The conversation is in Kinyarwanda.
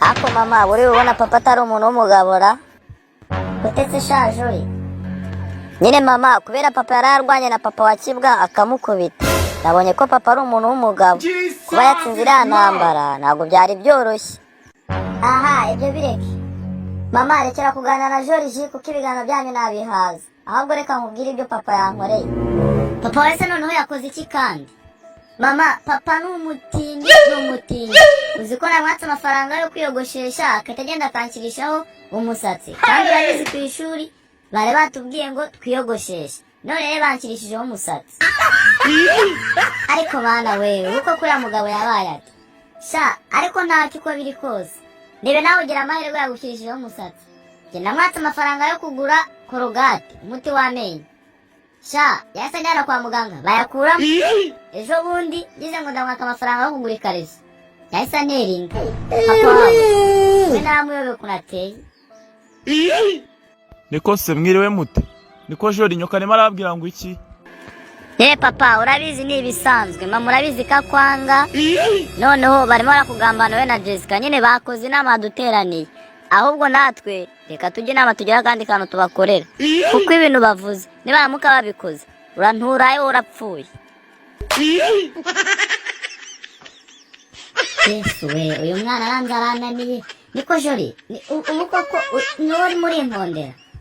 Ako mama uri ubona papa atari umuntu w'umugabo ra utetse shaje uri nyine mama kubera papa yararwanye na papa wa kibwa akamukubita nabonye ko papa ari umuntu w'umugabo kuba yatsinze iriya ntambara ntabwo byari byoroshye. Aha ibyo bireke mama rekera kuganira na Joriji kuko ibiganiro byanyu nabihaza ahubwo reka nkubwire ibyo papa yankoreye. Papa wese noneho yakoze iki kandi? Mama papa ni umutindi uzi ko namwatse amafaranga yo kwiyogoshesha akahita agenda akanshyirishaho umusatsi kandi urabizi ku ishuri bari batubwiye ngo twiyogosheshe none rero banshirishijeho umusatsi. Ariko bana wewe uko kuriya mugabo yabaye ati sha ariko ntacyo uko biri kose ndebe nawe ugira amahirwe yagushirishijeho umusatsi njye namwatse amafaranga yo kugura korogate umuti w'amenyo sha yahise ajyana kwa muganga bayakuramo ejo bundi ngize ngo ndamwaka amafaranga yo kugura ikariso yahise anerinda papa wabo we naramuyobe kunateye. Niko se mwiriwe mute? Niko Jori nyoka arimo arabwira ngo iki? Papa urabizi ni ibisanzwe mama urabizi ko akwanga noneho barimo barakugambana we na Jessica nyine bakoze inama duteraniye ahubwo natwe reka tujye inama tugira kandi kantu tubakorera kuko ibintu bavuze nibaramuka babikoze uranturaye urapfuye. Yesu we uyu mwana aranze arananiye. Niko Jori ubu koko ni uri muri impondera